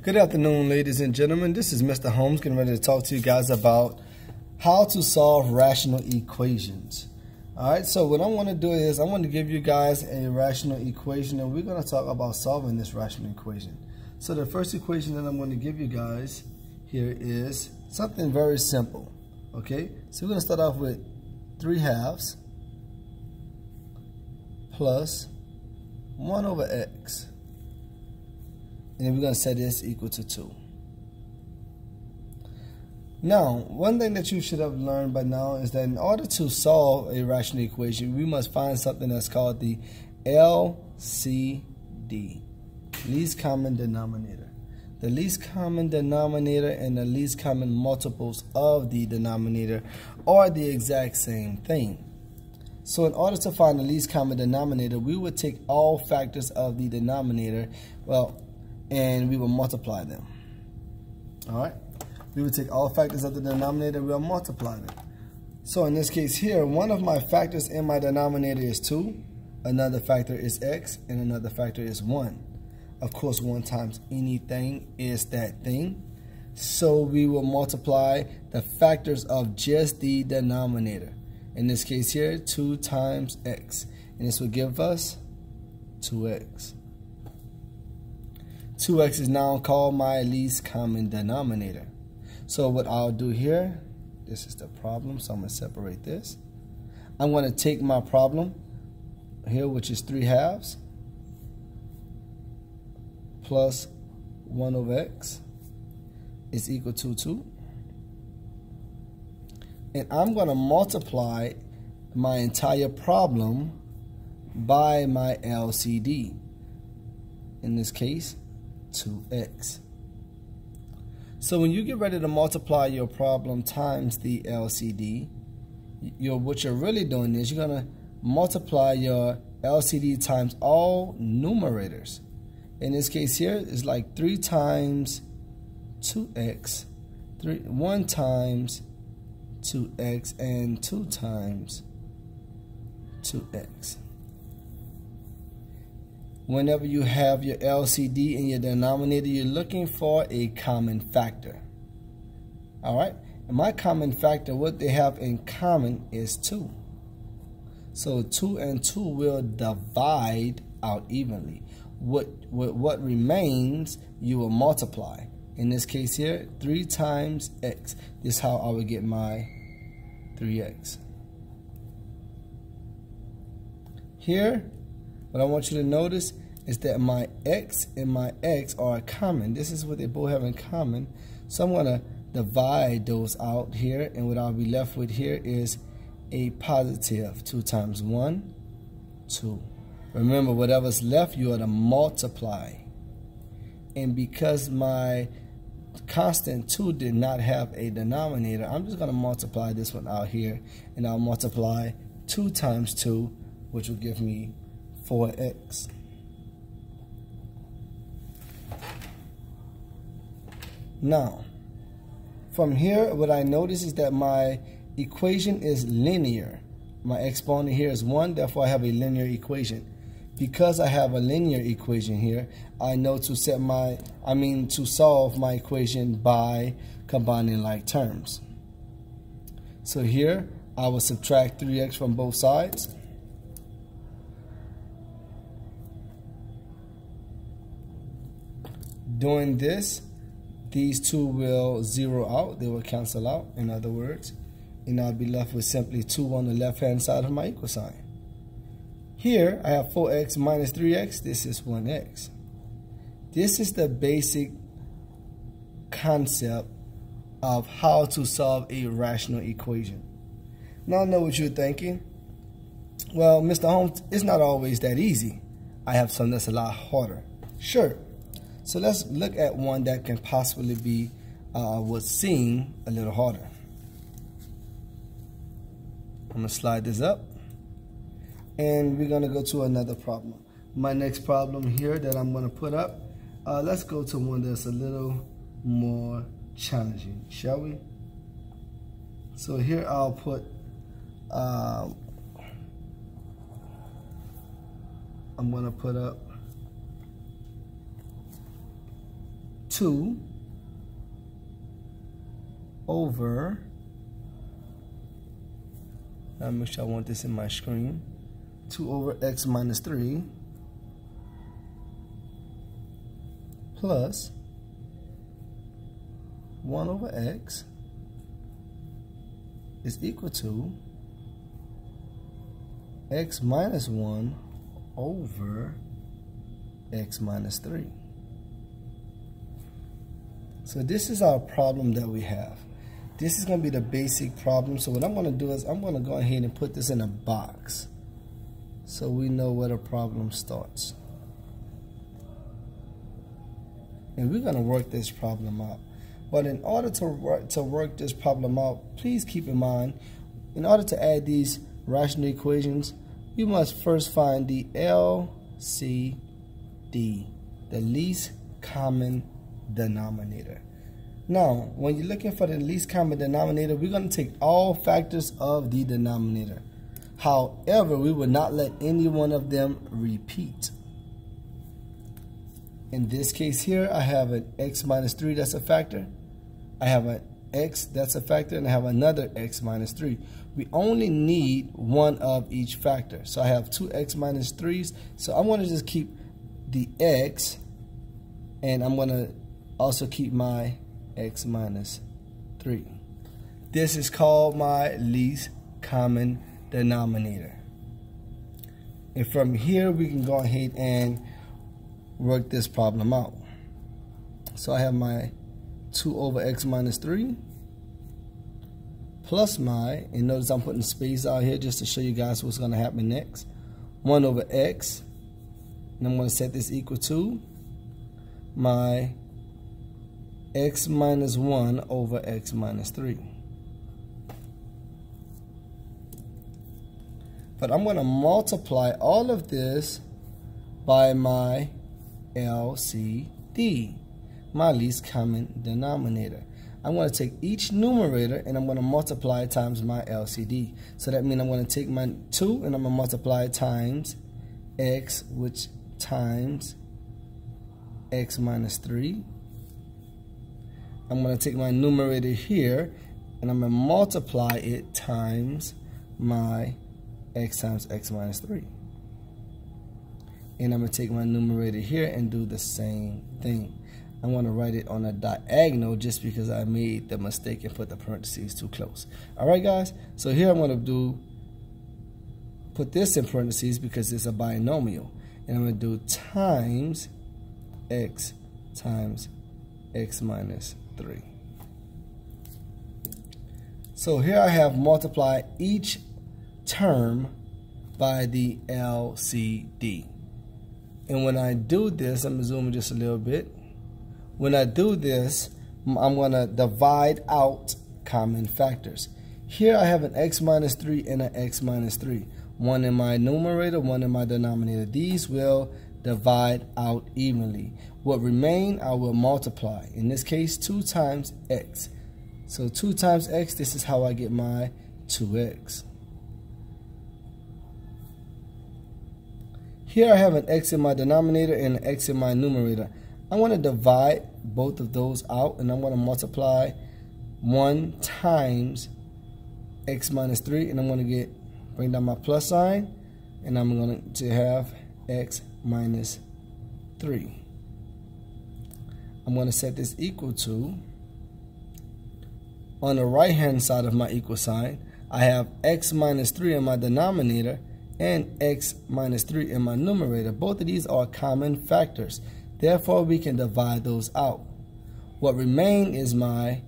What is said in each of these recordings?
Good afternoon, ladies and gentlemen. This is Mr. Holmes getting ready to talk to you guys about how to solve rational equations. Alright, so what I want to do is I want to give you guys a rational equation, and we're going to talk about solving this rational equation. So the first equation that I'm going to give you guys here is something very simple. Okay, so we're going to start off with 3/2 plus 1 over x. And then we're going to set this equal to 2. Now, one thing that you should have learned by now is that in order to solve a rational equation, we must find something that's called the LCD, least common denominator. The least common denominator and the least common multiples of the denominator are the exact same thing. So in order to find the least common denominator, we would take all factors of the denominator, and we will multiply them. Alright? We would take all factors of the denominator and we'll multiply them. So in this case here, one of my factors in my denominator is 2, another factor is x, and another factor is 1. Of course, 1 times anything is that thing. So we will multiply the factors of just the denominator. In this case here, 2 times x. And this will give us 2x. 2x is now called my least common denominator. So what I'll do here, this is the problem, so I'm going to separate this. I'm going to take my problem here, which is 3/2 plus 1 over x is equal to 2. And I'm going to multiply my entire problem by my LCD. In this case, 2x. So when you get ready to multiply your problem times the LCD, what you're really doing is you're going to multiply your LCD times all numerators. In this case here, it's like 3 times 2x, 1 times 2x, and 2 times 2x. Whenever you have your LCD in your denominator, you're looking for a common factor. Alright? And my common factor, what they have in common is 2. So 2 and 2 will divide out evenly. What remains, you will multiply. In this case here, 3 times x. This is how I would get my 3x. Here, what I want you to notice is that my x and my x are common. This is what they both have in common. So I'm going to divide those out here, and what I'll be left with here is a positive. 2 times 1, 2. Remember, whatever's left, you are to multiply. And because my constant 2 did not have a denominator, I'm just going to multiply this one out here, and I'll multiply 2 times 2, which will give me 4x. Now, from here, what I notice is that my equation is linear. My exponent here is 1, therefore I have a linear equation. Because I have a linear equation here, I know to solve my equation by combining like terms. So here, I will subtract 3x from both sides. Doing this, these two will zero out, they will cancel out, in other words, and I'll be left with simply 2 on the left hand side of my equal sign. Here I have 4x minus 3x, this is 1x. This is the basic concept of how to solve a rational equation. Now I know what you're thinking. Well, Mr. Holmes, it's not always that easy. I have something that's a lot harder. Sure. So let's look at one that can possibly be what's seem a little harder. I'm going to slide this up, and we're going to go to another problem. My next problem here that I'm going to put up, let's go to one that's a little more challenging, shall we? So here I'll put, I'm going to put up 2 over, let me make sure I want this in my screen, 2 over x minus 3 plus 1 over x is equal to x minus 1 over x minus 3. So this is our problem that we have. This is going to be the basic problem. So what I'm going to do is I'm going to go ahead and put this in a box so we know where the problem starts. And we're going to work this problem out. But in order to work this problem out, please keep in mind, in order to add these rational equations, you must first find the LCD, the least common denominator. Now, when you're looking for the least common denominator, we're going to take all factors of the denominator. However, we will not let any one of them repeat. In this case here, I have an x minus 3 that's a factor. I have an x that's a factor, and I have another x minus 3. We only need one of each factor. So I have two x minus 3s. So I'm going to just keep the x, and I'm going to also keep my x minus 3. This is called my least common denominator. And from here, we can go ahead and work this problem out. So I have my 2 over x minus 3 plus my, and notice I'm putting space out here just to show you guys what's going to happen next, 1 over x, and I'm going to set this equal to my x minus 1 over x minus 3. But I'm going to multiply all of this by my LCD, my least common denominator. I'm going to take each numerator and I'm going to multiply it times my LCD. So that means I'm going to take my 2 and I'm going to multiply it times x, which times x minus 3. I'm going to take my numerator here and I'm going to multiply it times my x times x minus 3. And I'm going to take my numerator here and do the same thing. I'm going to write it on a diagonal just because I made the mistake and put the parentheses too close. Alright guys, so here I'm going to put this in parentheses because it's a binomial. And I'm going to do times x minus 3. So here I have multiplied each term by the LCD. And when I do this, I'm going to zoom in just a little bit. When I do this, I'm going to divide out common factors. Here I have an x minus 3 and an x minus 3. One in my numerator, one in my denominator. These will divide out evenly. What remain, I will multiply. In this case, 2 times x. So 2 times x, this is how I get my 2x. Here I have an x in my denominator and an x in my numerator. I'm going to divide both of those out and I'm going to multiply 1 times x minus 3 and I'm going to bring down my plus sign and I'm going to have x minus 3. I'm going to set this equal to, on the right hand side of my equal sign, I have x minus 3 in my denominator and x minus 3 in my numerator. Both of these are common factors. Therefore, we can divide those out. What remain is my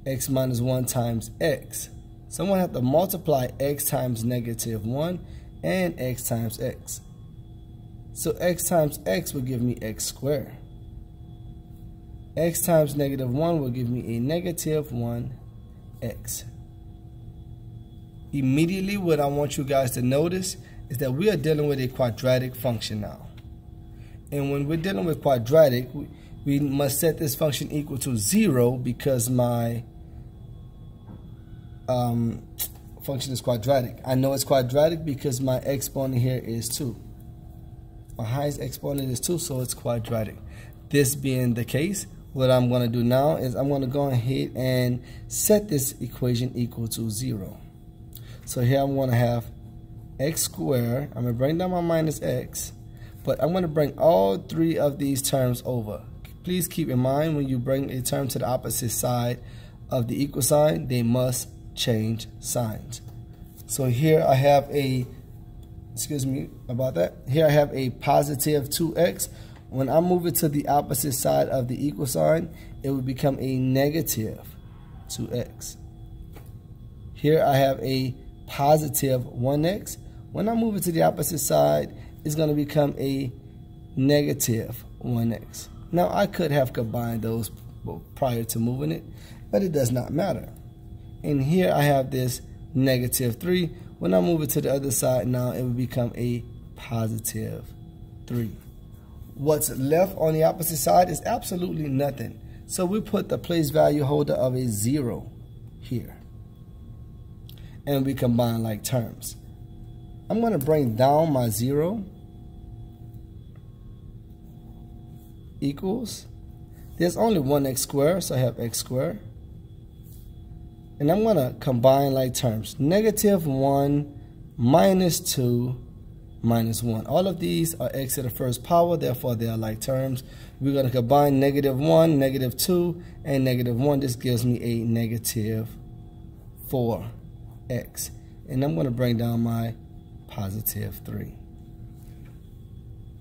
x minus 1 times x. So I'm going to have to multiply x times negative 1 and x times x. So x times x will give me x squared. X times negative 1 will give me a negative 1x. Immediately, what I want you guys to notice is that we are dealing with a quadratic function now. And when we're dealing with quadratic, we must set this function equal to 0 because my function is quadratic. I know it's quadratic because my exponent here is 2. My highest exponent is 2, so it's quadratic. This being the case, what I'm going to do now is I'm going to go ahead and set this equation equal to 0. So here I'm going to have x squared. I'm going to bring down my minus x, but I'm going to bring all three of these terms over. Please keep in mind, when you bring a term to the opposite side of the equal sign, they must change signs. So here I have a, excuse me about that, here I have a positive 2x. When I move it to the opposite side of the equal sign, it would become a negative 2x. Here I have a positive 1x. When I move it to the opposite side, it's going to become a negative 1x. Now, I could have combined those prior to moving it, but it does not matter. And here I have this negative 3. When I move it to the other side now, it will become a positive 3. What's left on the opposite side is absolutely nothing. So we put the place value holder of a 0 here. And we combine like terms. I'm going to bring down my 0 equals, there's only one x squared, so I have x squared. And I'm going to combine like terms. Negative 1 minus 2 minus 1. All of these are x to the first power, therefore they are like terms. We're going to combine negative 1, negative 2, and negative 1. This gives me a negative 4x. And I'm going to bring down my positive 3.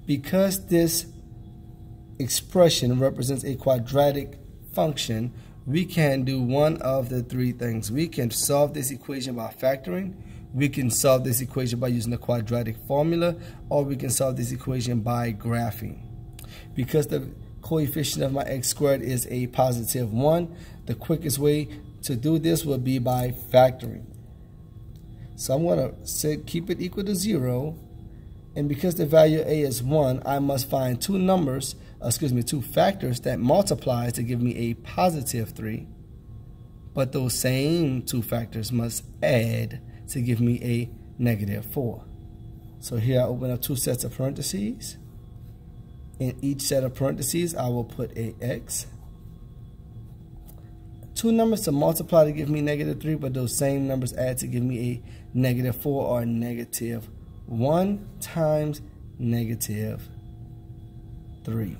Because this expression represents a quadratic function, we can do one of the three things. We can solve this equation by factoring, we can solve this equation by using the quadratic formula, or we can solve this equation by graphing. Because the coefficient of my x squared is a positive 1, the quickest way to do this would be by factoring. So I'm going to keep it equal to 0, and because the value a is 1, I must find two factors that multiply to give me a positive 3. But those same two factors must add to give me a negative 4. So here I open up two sets of parentheses. In each set of parentheses, I will put a x. Two numbers to multiply to give me negative 3, but those same numbers add to give me a negative 4, or negative 1 times negative 3.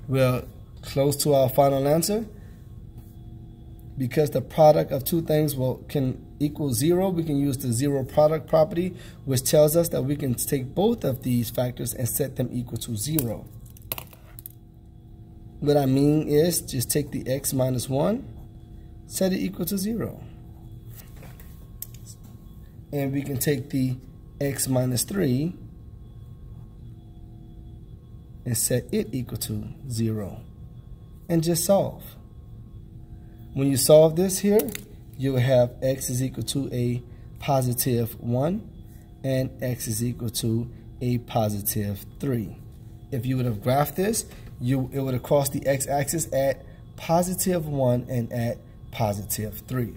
We're close to our final answer. Because the product of two things can equal 0, we can use the 0 product property, which tells us that we can take both of these factors and set them equal to 0. What I mean is just take the x minus 1, set it equal to 0. And we can take the x minus 3 and set it equal to 0. And just solve. When you solve this here, you will have x is equal to a positive 1 and x is equal to a positive 3. If you would have graphed this, it would have crossed the x-axis at positive 1 and at positive 3.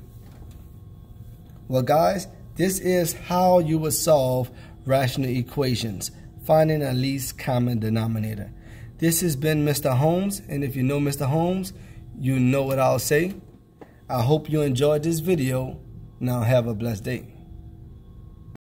Well, guys, this is how you would solve rational equations, finding a least common denominator. This has been Mr. Holmes, and if you know Mr. Holmes, you know what I'll say. I hope you enjoyed this video. Now have a blessed day.